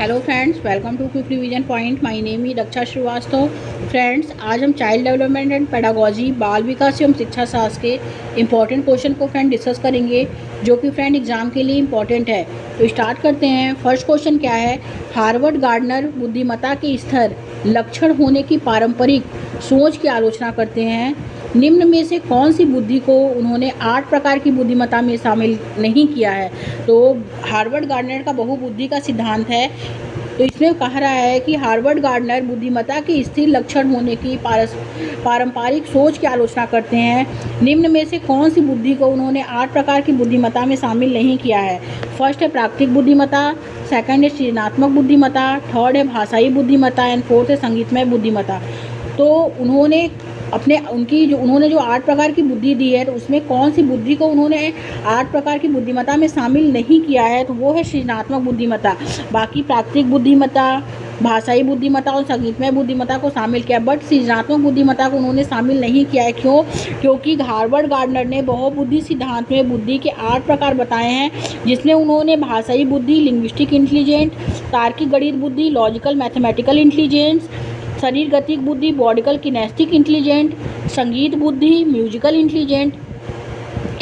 Hello friends, welcome to quick revision point. My name is Raksha Srivastava. Friends, आज हम child development and pedagogy बाल विकास एवं शिक्षा शास्त्र के इम्पॉर्टेंट क्वेश्चन को फ्रेंड डिस्कस करेंगे, जो कि फ्रेंड एग्जाम के लिए इम्पॉर्टेंट है। तो स्टार्ट करते हैं। फर्स्ट क्वेश्चन क्या है? हार्वर्ड गार्डनर बुद्धिमत्ता के स्तर लक्षण होने की पारंपरिक सोच की आलोचना करते हैं। निम्न में से कौन सी बुद्धि को उन्होंने 8 प्रकार की बुद्धिमत्ता में शामिल नहीं किया है? तो हार्वर्ड गार्डनर का बहुबुद्धि का सिद्धांत है। तो इसमें कहा रहा है कि हार्वर्ड गार्डनर बुद्धिमत्ता के स्थिर लक्षण होने की पारंपरिक सोच की आलोचना करते हैं। निम्न में से कौन सी बुद्धि को उन्होंने 8 प्रकार की बुद्धिमत्ता में शामिल नहीं किया है? फर्स्ट है प्राकृतिक बुद्धिमत्ता, सेकंड है सृजनात्मक बुद्धिमत्ता, थर्ड है भाषाई बुद्धिमत्ता एंड फोर्थ है संगीतमय बुद्धिमत्ता। तो उन्होंने उन्होंने जो 8 प्रकार की बुद्धि दी है, तो उसमें कौन सी बुद्धि को उन्होंने 8 प्रकार की बुद्धिमत्ता में शामिल नहीं किया है? तो वो है सृजनात्मक बुद्धिमत्ता। बाकी प्राकृतिक बुद्धिमत्ता, भाषाई बुद्धिमत्ता और संगीतमय बुद्धिमत्ता को शामिल किया, बट सृजनात्मक बुद्धिमत्ता को उन्होंने शामिल नहीं किया है। क्यों? क्योंकि हार्वर्ड गार्डनर ने बहुबुद्धि सिद्धांत में बुद्धि के 8 प्रकार बताए हैं, जिसमें उन्होंने भाषाई बुद्धि, लिंग्विस्टिक इंटेलिजेंट, तार्किक गणित बुद्धि, लॉजिकल मैथमेटिकल इंटेलिजेंस, शरीर गतिक बुद्धि, बॉडिकल किनेस्टिक इंटेलिजेंट, संगीत बुद्धि, म्यूजिकल इंटेलिजेंट,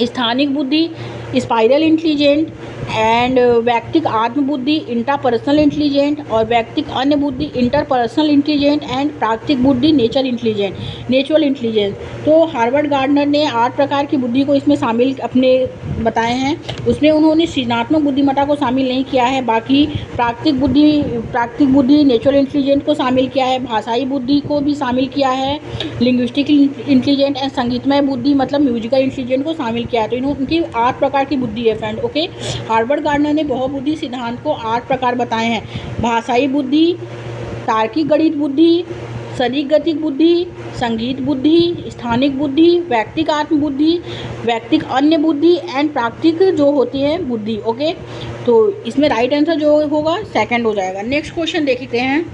स्थानिक बुद्धि, स्पाइरल इंटेलिजेंट एंड व्यक्तिक आत्म बुद्धि, इंट्रापर्सनल इंटेलिजेंट, और व्यक्तिक अन्य बुद्धि, इंटरपर्सनल इंटेलिजेंट एंड प्राकृतिक बुद्धि, नेचुरल इंटेलिजेंस। तो हार्वर्ड गार्डनर ने 8 प्रकार की बुद्धि को इसमें शामिल अपने बताए हैं। उसमें उन्होंने सृजनात्मक बुद्धिमत्ता को शामिल नहीं किया है। बाकी प्राकृतिक बुद्धि, नेचुरल इंटेलिजेंट को शामिल किया है, भाषाई बुद्धि को भी शामिल किया है, लिंग्विस्टिक इंटेलिजेंट एंड संगीतमय बुद्धि मतलब म्यूजिकल इंटेलिजेंट को शामिल किया है। तो उनकी 8 प्रकार की बुद्धि है फ्रेंड। ओके, हार्वर्ड गार्डनर ने बहुबुद्धि सिद्धांत को 8 प्रकार बताए हैं। भाषाई बुद्धि, तार्किक गणित बुद्धि, शरीर गतिक बुद्धि, संगीत बुद्धि, स्थानिक बुद्धि, व्यक्तिक आत्म बुद्धि, व्यक्तिक अन्य बुद्धि एंड प्राकृतिक जो होती है बुद्धि। ओके, तो इसमें राइट आंसर जो होगा सेकंड हो जाएगा। नेक्स्ट क्वेश्चन देखते हैं।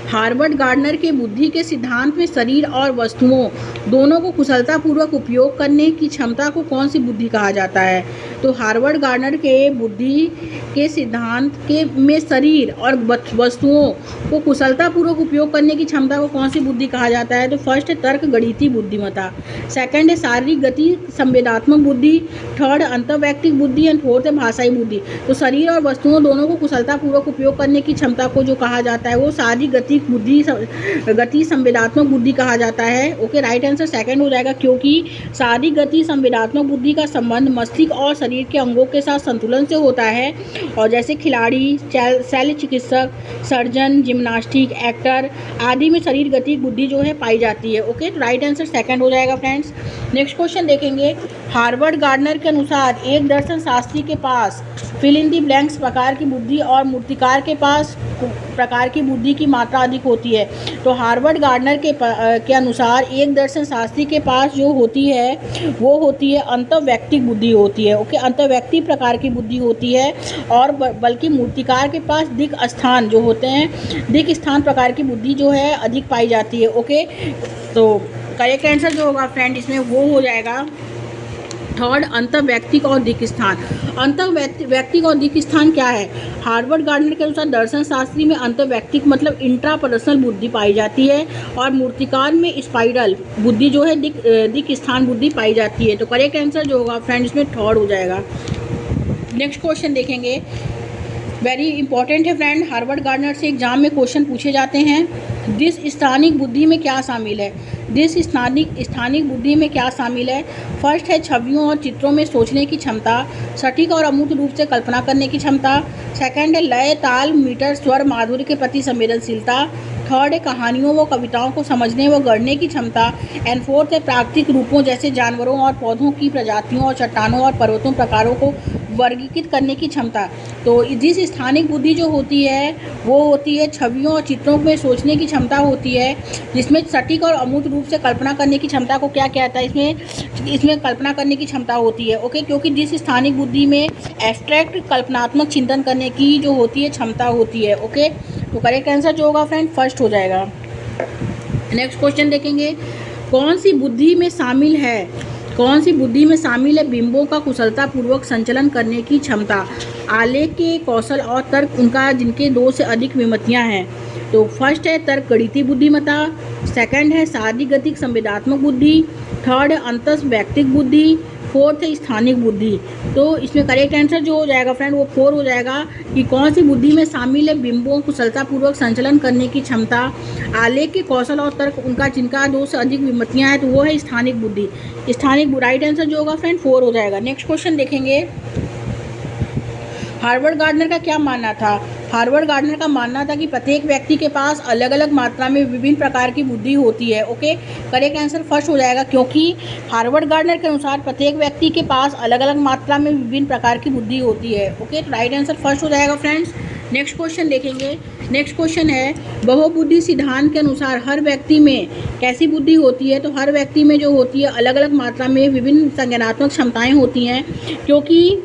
हार्वर्ड गार्डनर के बुद्धि के सिद्धांत में शरीर और वस्तुओं दोनों को कुशलतापूर्वक उपयोग करने की क्षमता को कौन सी बुद्धि कहा जाता है? तो हार्वर्ड गार्डनर के बुद्धि के सिद्धांत में शरीर और वस्तुओं को कुशलतापूर्वक उपयोग करने की क्षमता को कौन सी बुद्धि कहा जाता है? तो फर्स्ट है तर्क गणितीय बुद्धिमत्ता, सेकंड है शारीरिक गति संवेदात्मक बुद्धि, थर्ड अंतर्वैयक्तिक बुद्धि एंड फोर्थ है भाषाई बुद्धि। तो शरीर और वस्तुओं दोनों को कुशलतापूर्वक उपयोग करने की क्षमता को जो कहा जाता है वो शारीरिक गति संवेदात्मक बुद्धि कहा जाता है। ओके, राइट आंसर सेकंड हो जाएगा, क्योंकि शारीरिक गति संवेदात्मक बुद्धि का संबंध मस्तिष्क और शरीर के अंगों के साथ संतुलन से होता है। और जैसे खिलाड़ी, शल्य चिकित्सक, सर्जन, जिम्नास्टिक, एक्टर आदि में शरीर गति बुद्धि जो है पाई जाती है। ओके, तो राइट आंसर सेकंड हो जाएगा फ्रेंड्स। नेक्स्ट क्वेश्चन देखेंगे। हार्वर्ड गार्डनर के अनुसार एक दर्शन शास्त्री के पास फिल इन दी ब्लैंक्स प्रकार की बुद्धि और मूर्तिकार के पास प्रकार की बुद्धि की मात्रा अधिक होती है। तो हार्वर्ड गार्डनर के अनुसार एक दर्शन शास्त्री के पास जो होती है वो होती है अंतर्वैयक्तिक बुद्धि होती है। ओके, अंतर्वैयक्तिक प्रकार की बुद्धि होती है, और बल्कि मूर्तिकार के पास दिक् स्थान जो होते हैं, दिक् स्थान प्रकार की बुद्धि जो है अधिक पाई जाती है। ओके, तो करेक्ट आंसर जो होगा फ्रेंड इसमें वो हो जाएगा थर्ड, अंतर्वैयक्तिक और दिक् स्थान। अंतर्वैयक्तिक और दिक् स्थान क्या है? हार्वर्ड गार्डनर के अनुसार दर्शन शास्त्री में अंतर्वैयक्तिक मतलब इंट्रापर्सनल बुद्धि पाई जाती है, और मूर्तिकार में स्पाइरल बुद्धि जो है दिक् स्थान बुद्धि पाई जाती है। तो करेक्ट आंसर जो होगा फ्रेंड इसमें थर्ड हो जाएगा। नेक्स्ट क्वेश्चन देखेंगे। वेरी इंपॉर्टेंट है फ्रेंड, हार्वर्ड गार्डनर से एग्जाम में क्वेश्चन पूछे जाते हैं। दिस स्थानिक बुद्धि में क्या शामिल है? दिस स्थानिक बुद्धि में क्या शामिल है? फर्स्ट है छवियों और चित्रों में सोचने की क्षमता, सटीक और अमूर्त रूप से कल्पना करने की क्षमता, सेकंड है लय, ताल, मीटर, स्वर, माधुर्य के प्रति संवेदनशीलता, थर्ड है कहानियों व कविताओं को समझने व गढ़ने की क्षमता, एंड फोर्थ है प्राकृतिक रूपों जैसे जानवरों और पौधों की प्रजातियों और चट्टानों और पर्वतों प्रकारों को वर्गीकृत करने की क्षमता। तो जिस स्थानिक बुद्धि जो होती है वो होती है छवियों और चित्रों में सोचने की क्षमता होती है, जिसमें सटीक और अमूर्त रूप से कल्पना करने की क्षमता को क्या कहता है? इसमें कल्पना करने की क्षमता होती है। ओके, क्योंकि जिस स्थानिक बुद्धि में एब्स्ट्रैक्ट कल्पनात्मक चिंतन करने की जो होती है क्षमता होती है। ओके, तो करेक्ट आंसर जो होगा फ्रेंड फर्स्ट हो जाएगा। नेक्स्ट क्वेश्चन देखेंगे। कौन सी बुद्धि में शामिल है कौन सी बुद्धि में शामिल है बिंबों का कुशलतापूर्वक संचलन करने की क्षमता, आलेख के कौशल और तर्क उनका जिनके दो से अधिक विमतियाँ हैं। तो फर्स्ट है तर्क गणितीय बुद्धिमत्ता, सेकंड है शारीरिक गतिक संवेदात्मक बुद्धि, थर्ड है अंतस व्यक्तिक बुद्धि, फोर्थ है स्थानिक बुद्धि। तो इसमें करेक्ट आंसर जो हो जाएगा फ्रेंड वो 4 हो जाएगा कि कौन सी बुद्धि में शामिल है बिंबों कुशलतापूर्वक संचलन करने की क्षमता, आलेख के कौशल और तर्क उनका जिनका दो से अधिक विमतियाँ हैं, तो वो है स्थानिक बुद्धि। स्थानिक राइट आंसर जो होगा फ्रेंड 4 हो जाएगा। नेक्स्ट क्वेश्चन देखेंगे, हार्वर्ड गार्डनर का क्या मानना था। हार्वर्ड गार्डनर का मानना था कि प्रत्येक व्यक्ति के पास अलग अलग मात्रा में विभिन्न प्रकार की बुद्धि होती है। ओके, करेक्ट आंसर फर्स्ट हो जाएगा, क्योंकि हार्वर्ड गार्डनर के अनुसार प्रत्येक व्यक्ति के पास अलग अलग मात्रा में विभिन्न प्रकार की बुद्धि होती है। ओके, तो राइट आंसर फर्स्ट हो जाएगा फ्रेंड्स। नेक्स्ट क्वेश्चन देखेंगे, नेक्स्ट क्वेश्चन है बहुबुद्धि सिद्धांत के अनुसार हर व्यक्ति में कैसी बुद्धि होती है। तो हर व्यक्ति में जो होती है अलग अलग मात्रा में विभिन्न संज्ञानात्मक क्षमताएँ होती हैं, क्योंकि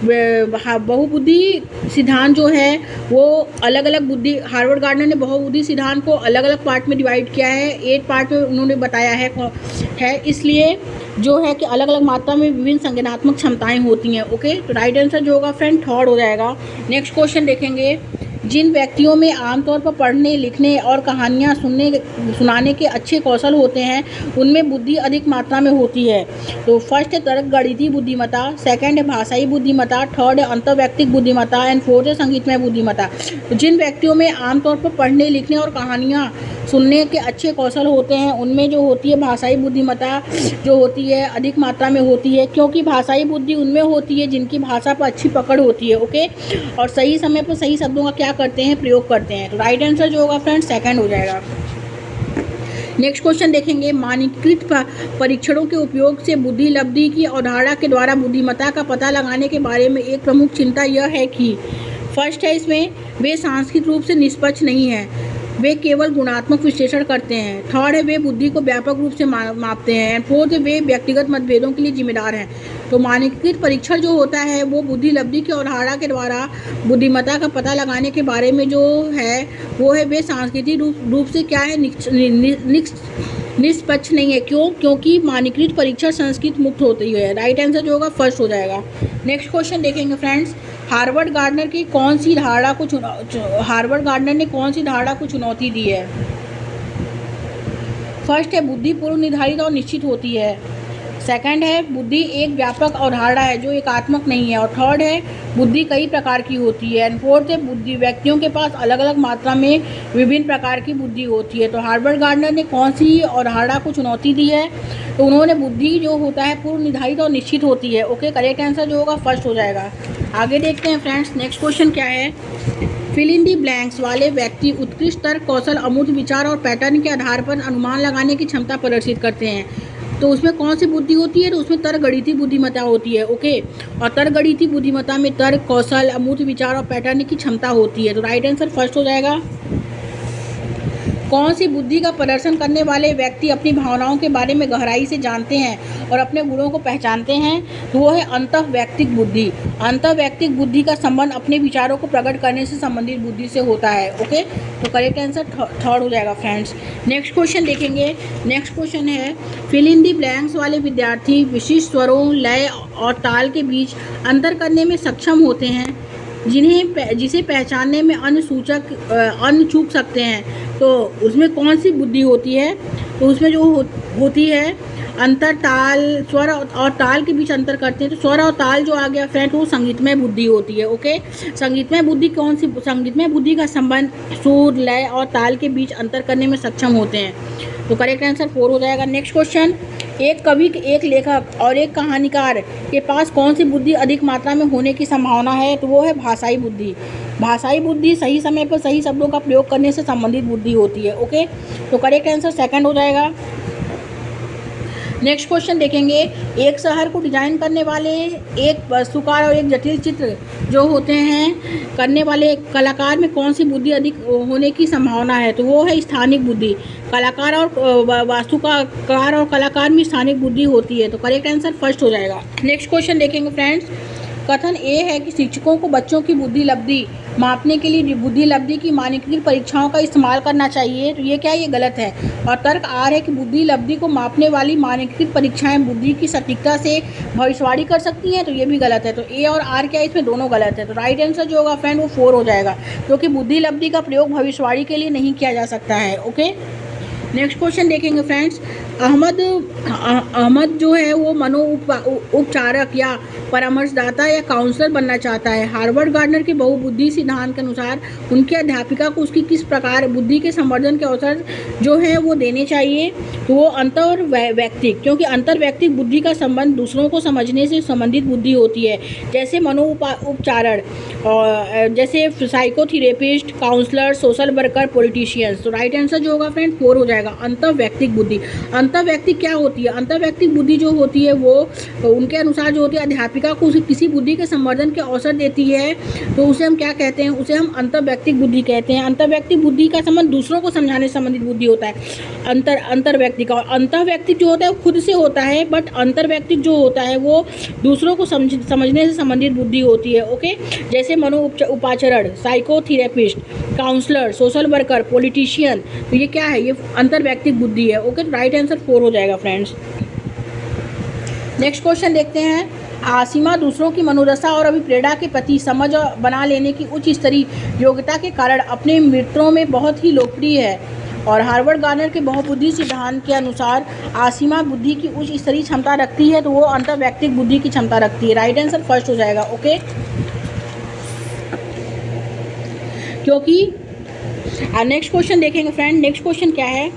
बहुबुद्धि सिद्धांत जो है वो अलग अलग बुद्धि, हार्वर्ड गार्डनर ने बहुबुद्धि सिद्धांत को अलग अलग पार्ट में डिवाइड किया है, 8 पार्ट में उन्होंने बताया है इसलिए जो है कि अलग अलग मात्रा में विभिन्न संज्ञानात्मक क्षमताएं होती हैं। ओके, तो राइट आंसर जो होगा फ्रेंड 3rd हो जाएगा। नेक्स्ट क्वेश्चन देखेंगे, जिन व्यक्तियों में आमतौर पर पढ़ने लिखने और कहानियाँ सुनाने के अच्छे कौशल होते हैं उनमें बुद्धि अधिक मात्रा में होती है। तो फर्स्ट है तर्क गणितीय बुद्धिमत्ता, सेकंड है भाषाई बुद्धिमत्ता, थर्ड है अंतर्वैयक्तिक बुद्धिमत्ता एंड फोर्थ है संगीतमय बुद्धिमत्ता। तो जिन व्यक्तियों में आमतौर पर पढ़ने लिखने और कहानियाँ सुनने के अच्छे कौशल होते हैं उनमें जो होती है भाषाई बुद्धिमत्ता जो होती है अधिक मात्रा में होती है, क्योंकि भाषाई बुद्धि उनमें होती है जिनकी भाषा पर अच्छी पकड़ होती है। ओके, और सही समय पर सही शब्दों का क्या करते हैं, प्रयोग करते हैं। तो राइट आंसर जो होगा फ्रेंड्स 2nd हो जाएगा। नेक्स्ट क्वेश्चन देखेंगे, मानकीकृत परीक्षणों के उपयोग से बुद्धि लब्धि की अवधारणा के द्वारा बुद्धिमत्ता का पता लगाने के बारे में एक प्रमुख चिंता यह है कि फर्स्ट है इसमें वे सांख्यिक रूप से निष्पक्ष नहीं है, वे केवल गुणात्मक विश्लेषण करते हैं, थर्ड है वे बुद्धि को व्यापक रूप से मापते हैं एंड फोर्थ है वे व्यक्तिगत मतभेदों के लिए जिम्मेदार हैं। तो मानकीकृत परीक्षण जो होता है वो बुद्धि लब्धि की अवधारणा के द्वारा बुद्धिमत्ता का पता लगाने के बारे में जो है वो है वे सांस्कृतिक रूप से क्या है निष्पक्ष नहीं है। क्यों? क्योंकि मानकीकृत परीक्षण संस्कृत मुक्त होती है। राइट आंसर जो होगा फर्स्ट हो जाएगा। नेक्स्ट क्वेश्चन देखेंगे फ्रेंड्स, हार्वर्ड गार्डनर ने कौन सी धारणा को चुनौती दी है। फर्स्ट है बुद्धि पूर्व निर्धारित और निश्चित होती है, सेकंड है बुद्धि एक व्यापक अवधारणा है जो एकात्मक नहीं है, और थर्ड है बुद्धि कई प्रकार की होती है एंड फोर्थ है बुद्धि व्यक्तियों के पास अलग अलग मात्रा में विभिन्न प्रकार की बुद्धि होती है। तो हार्वर्ड गार्डनर ने कौन सी अवधारणा को चुनौती दी है, तो उन्होंने बुद्धि जो होता है पूर्व निर्धारित और निश्चित होती है। ओके, करेक्ट आंसर जो होगा फर्स्ट हो जाएगा। आगे देखते हैं फ्रेंड्स, नेक्स्ट क्वेश्चन क्या है, फिल इन दी ब्लैंक्स वाले व्यक्ति उत्कृष्ट तर्क कौशल अमूर्त विचार और पैटर्न के आधार पर अनुमान लगाने की क्षमता प्रदर्शित करते हैं। तो उसमें कौन सी बुद्धि होती है, तो उसमें तर्क गणितीय बुद्धिमत्ता होती है। ओके, और तर्क गणितीय बुद्धिमत्ता में तर्क कौशल अमूर्त विचार और पैटर्न की क्षमता होती है। तो राइट आंसर फर्स्ट हो जाएगा। कौन सी बुद्धि का प्रदर्शन करने वाले व्यक्ति अपनी भावनाओं के बारे में गहराई से जानते हैं और अपने गुणों को पहचानते हैं, तो वो है अंतःवैयक्तिक बुद्धि। अंतःवैयक्तिक बुद्धि का संबंध अपने विचारों को प्रकट करने से संबंधित बुद्धि से होता है। ओके, तो करेक्ट आंसर 3rd हो जाएगा फ्रेंड्स। नेक्स्ट क्वेश्चन देखेंगे, नेक्स्ट क्वेश्चन है, फिल इन दी ब्लैंक्स वाले विद्यार्थी विशिष्ट स्वरों लय और ताल के बीच अंतर करने में सक्षम होते हैं जिसे पहचानने में अन्य चूक सकते हैं। तो उसमें कौन सी बुद्धि होती है, तो उसमें जो होती है अंतर ताल, स्वर और ताल के बीच अंतर करते हैं। तो स्वर और ताल जो आ गया फ्रेंड वो संगीतमय बुद्धि होती है। ओके, संगीतमय बुद्धि कौन सी, संगीतमय बुद्धि का संबंध सुर लय और ताल के बीच अंतर करने में सक्षम होते हैं। तो करेक्ट आंसर 4 हो जाएगा। नेक्स्ट क्वेश्चन, एक कवि, एक लेखक और एक कहानीकार के पास कौन सी बुद्धि अधिक मात्रा में होने की संभावना है, तो वो है भाषाई बुद्धि। भाषाई बुद्धि सही समय पर सही शब्दों का प्रयोग करने से संबंधित बुद्धि होती है। ओके, तो करेक्ट आंसर 2nd हो जाएगा। नेक्स्ट क्वेश्चन देखेंगे, एक शहर को डिजाइन करने वाले एक वास्तुकार और एक जटिल चित्र जो होते हैं करने वाले कलाकार में कौन सी बुद्धि अधिक होने की संभावना है, तो वो है स्थानिक बुद्धि। कलाकार और वास्तुकार और कलाकार में स्थानिक बुद्धि होती है। तो करेक्ट आंसर फर्स्ट हो जाएगा। नेक्स्ट क्वेश्चन देखेंगे फ्रेंड्स, कथन ए है कि शिक्षकों को बच्चों की बुद्धि लब्धि मापने के लिए बुद्धि लब्धि की मानकीकृत परीक्षाओं का इस्तेमाल करना चाहिए। तो ये क्या है, ये गलत है। और तर्क आर है कि बुद्धि लब्धि को मापने वाली मानकीकृत परीक्षाएं बुद्धि की सटीकता से भविष्यवाणी कर सकती हैं। तो ये भी गलत है। तो ए और आर क्या है, इसमें दोनों गलत है। तो राइट आंसर जो होगा फ्रेंड वो 4 हो जाएगा, क्योंकि बुद्धि लब्धि का प्रयोग भविष्यवाणी के लिए नहीं किया जा सकता है। ओके, नेक्स्ट क्वेश्चन देखेंगे फ्रेंड्स। अहमद जो है वो मनो उपचारक या परामर्शदाता या काउंसलर बनना चाहता है। हार्वर्ड गार्डनर के बहुबुद्धि सिद्धांत के अनुसार उनकी अध्यापिका को उसकी किस प्रकार बुद्धि के संवर्धन के अवसर जो है वो देने चाहिए। तो वो अंतर वैयक्तिक, क्योंकि अंतर वैयक्तिक बुद्धि का संबंध दूसरों को समझने से संबंधित बुद्धि होती है, जैसे मनो उपचारण और जैसे psychotherapist, counsellor, social worker, politicians. तो राइट आंसर जो होगा फ्रेंड 4 हो जाएगा, अंतर वैयक्तिक बुद्धि। अंतर वैयक्तिक क्या होती है, अंतर वैयक्तिक बुद्धि जो होती है वो उनके अनुसार जो होती है अध्यापिका को किसी बुद्धि के संवर्धन के अवसर देती है। तो उसे हम क्या कहते हैं, उसे हम अंतर वैयक्तिक बुद्धि कहते हैं। अंतर वैयक्तिक बुद्धि का संबंध दूसरों को समझाने से संबंधित बुद्धि होता है अंतर वैयक्तिक। और अंतर वैयक्तिक जो होता है वो खुद से होता है, बट अंतर वैयक्तिक जो होता है वो दूसरों को समझने से संबंधित बुद्धि होती है। ओके, जैसे मनो उपाचरण, psychotherapist, counsellor, social worker, politician. तो ये क्या है, ये अंतर वैयक्तिक बुद्धि है। ओके, राइट आंसर 4 हो जाएगा फ्रेंड्स। नेक्स्ट क्वेश्चन देखते हैं। आसिमा दूसरों की मनोदशा और अभिप्रेरणा के प्रति समझ बना लेने की उच्च स्तरीय योग्यता के कारण अपने मित्रों में बहुत ही लोकप्रिय है। और हार्वर्ड गार्डनर के बहुबुद्धि सिद्धांत के अनुसार आसिमा बुद्धि की उच्च स्तरीय क्षमता रखती है। तो वो अंतर वैयक्तिक बुद्धि की क्षमता रखती है। राइट आंसर फर्स्ट हो जाएगा। ओके, क्योंकि नेक्स्ट क्वेश्चन देखेंगे फ्रेंड। नेक्स्ट क्वेश्चन क्या है,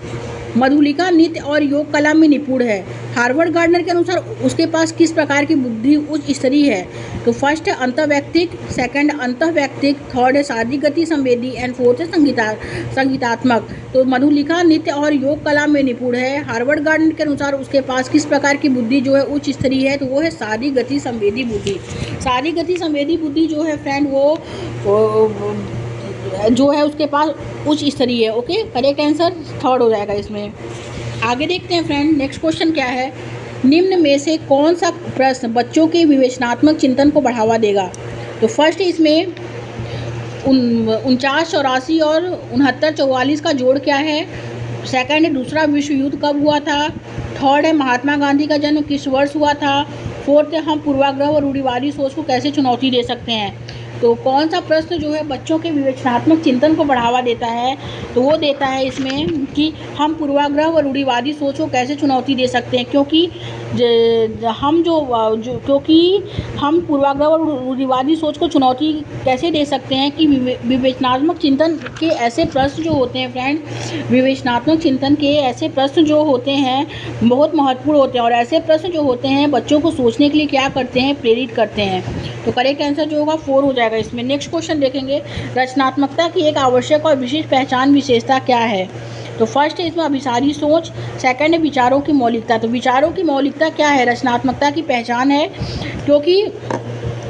मधुलिका नृत्य और योग कला में निपुण है। हार्वर्ड गार्डनर के अनुसार उसके पास किस प्रकार की बुद्धि उच्च स्तरीय है। तो फर्स्ट है अंतर्वैयक्तिक, सेकंड अंतर्वैयक्तिक, थर्ड है शारीरिक गति संवेदी एंड फोर्थ है संगीतात्मक। तो मधुलिका नृत्य और योग कला में निपुण है। हार्वर्ड गार्डनर के अनुसार उसके पास किस प्रकार की बुद्धि जो है उच्च स्तरीय है। तो वो है शारीरिक गति संवेदी बुद्धि। शारीरिक गति संवेदी बुद्धि जो है फ्रेंड वो जो है उसके पास उच्च स्तरीय है। ओके, करेक्ट आंसर थर्ड हो जाएगा इसमें। आगे देखते हैं फ्रेंड। नेक्स्ट क्वेश्चन क्या है, निम्न में से कौन सा प्रश्न बच्चों के विवेचनात्मक चिंतन को बढ़ावा देगा। तो फर्स्ट इसमें 49, 84 और 69, 44 का जोड़ क्या है। सेकंड है दूसरा विश्व युद्ध कब हुआ था। थर्ड है महात्मा गांधी का जन्म किस वर्ष हुआ था। फोर्थ है हम पूर्वाग्रह और रूढ़िवादी सोच को कैसे चुनौती दे सकते हैं। तो कौन सा प्रश्न जो है बच्चों के विवेचनात्मक चिंतन को बढ़ावा देता है। तो वो देता है इसमें कि हम पूर्वाग्रह व रूढ़िवादी सोच को कैसे चुनौती दे सकते हैं, क्योंकि हम पूर्वाग्रह और रूढ़िवादी सोच को चुनौती कैसे दे सकते हैं कि विवेचनात्मक चिंतन के ऐसे प्रश्न जो होते हैं फ्रेंड, विवेचनात्मक चिंतन के ऐसे प्रश्न जो होते हैं बहुत महत्वपूर्ण होते हैं। और ऐसे प्रश्न जो होते हैं बच्चों को सोचने के लिए क्या करते हैं, प्रेरित करते हैं। तो करेक्ट आंसर जो होगा 4 हो जाएगा इसमें। नेक्स्ट क्वेश्चन देखेंगे, रचनात्मकता की एक आवश्यक और विशिष्ट पहचान विशेषता क्या है। तो फर्स्ट है इसमें अभिसारी सोच, सेकंड है विचारों की मौलिकता। तो विचारों की मौलिकता क्या है, रचनात्मकता की पहचान है, क्योंकि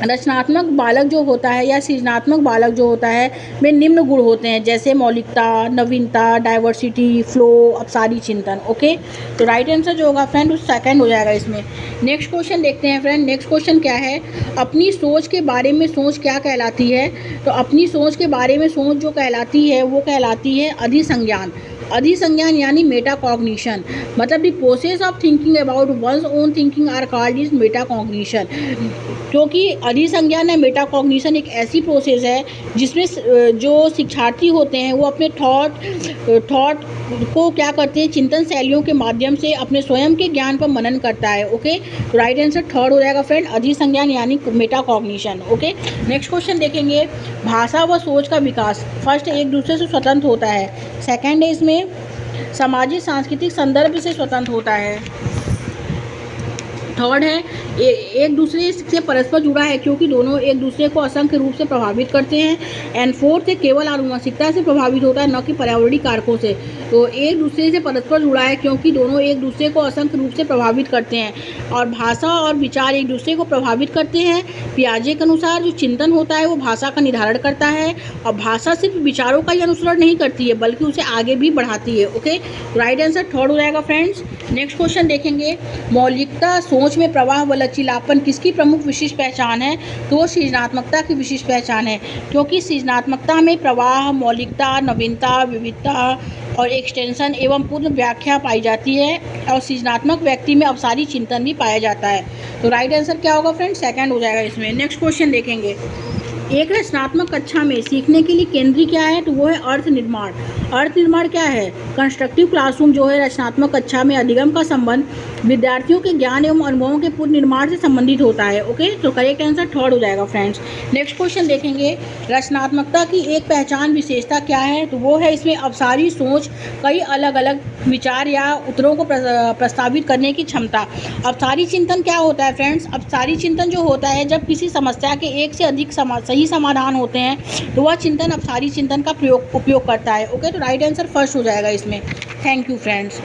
रचनात्मक बालक जो होता है या सृजनात्मक बालक जो होता है में निम्न गुण होते हैं, जैसे मौलिकता, नवीनता, डाइवर्सिटी, फ्लो, अपसारी चिंतन। ओके, तो राइट आंसर जो होगा फ्रेंड उस सेकंड हो जाएगा इसमें। नेक्स्ट क्वेश्चन देखते हैं फ्रेंड। नेक्स्ट क्वेश्चन क्या है, अपनी सोच के बारे में सोच क्या कहलाती है। तो अपनी सोच के बारे में सोच जो कहलाती है वो कहलाती है अधिसंज्ञान। अधिसंज्ञान यानी मेटा कॉग्निशन, मतलब the process of thinking about one's own thinking are called is meta cognition. क्योंकि अधिसंज्ञान या मेटा कॉग्निशन एक ऐसी प्रोसेस है जिसमें जो शिक्षार्थी होते हैं वो अपने थॉट को क्या करते हैं, चिंतन शैलियों के माध्यम से अपने स्वयं के ज्ञान पर मनन करता है। ओके, तो राइट आंसर थर्ड हो जाएगा फ्रेंड, अधिसंज्ञान यानी meta cognition. Okay, next question देखेंगे, भाषा व सोच का विकास। फर्स्ट एक दूसरे से स्वतंत्र होता है, सेकंड है इसमें सामाजिक सांस्कृतिक संदर्भ से स्वतंत्र होता है, थर्ड है एक दूसरे से परस्पर जुड़ा है क्योंकि दोनों एक दूसरे को असंख्य रूप से प्रभावित करते हैं, एंड फोर्थ है केवल आनुवंशिकता से प्रभावित होता है न कि पर्यावरणीय कारकों से। तो एक दूसरे से परस्पर जुड़ा है क्योंकि दोनों एक दूसरे को असंख्य रूप से प्रभावित करते हैं, और भाषा और विचार एक दूसरे को प्रभावित करते हैं। पियाजे के अनुसार जो चिंतन होता है वो भाषा का निर्धारण करता है, और भाषा सिर्फ विचारों का ही अनुसरण नहीं करती है बल्कि उसे आगे भी बढ़ाती है। ओके, राइट आंसर थर्ड हो जाएगा फ्रेंड्स। नेक्स्ट क्वेश्चन देखेंगे, मौलिकता सोच में प्रवाह व लचीलापन किसकी प्रमुख विशिष्ट पहचान है? तो वो सृजनात्मकता की विशिष्ट पहचान है, क्योंकि सृजनात्मकता में प्रवाह, मौलिकता, नवीनता, विविधता और एक्सटेंशन एवं पूर्ण व्याख्या पाई जाती है और सृजनात्मक व्यक्ति में अवसारी चिंतन भी पाया जाता है। तो राइट आंसर क्या होगा फ्रेंड्स? सेकंड हो जाएगा इसमें। नेक्स्ट क्वेश्चन देखेंगे। एक रचनात्मक कक्षा में सीखने के लिए केंद्रीय क्या है? तो वो है अर्थ निर्माण। अर्थ निर्माण क्या है? कंस्ट्रक्टिव क्लासरूम जो है रचनात्मक कक्षा में अधिगम का संबंध विद्यार्थियों के ज्ञान एवं अनुभवों के पूर्ण निर्माण से संबंधित होता है। ओके, तो करेक्ट आंसर थर्ड हो जाएगा फ्रेंड्स। नेक्स्ट क्वेश्चन देखेंगे। रचनात्मकता की एक पहचान विशेषता क्या है? तो वो है इसमें अवसारी सोच, कई अलग अलग विचार या उत्तरों को प्रस्तावित करने की क्षमता। अवसारी चिंतन क्या होता है फ्रेंड्स? अवसारी चिंतन जो होता है जब किसी समस्या के एक से अधिक सही समाधान होते हैं तो वह चिंतन अवसारी चिंतन का उपयोग करता है। ओके, तो राइट आंसर फर्स्ट हो जाएगा इसमें। Thank you friends.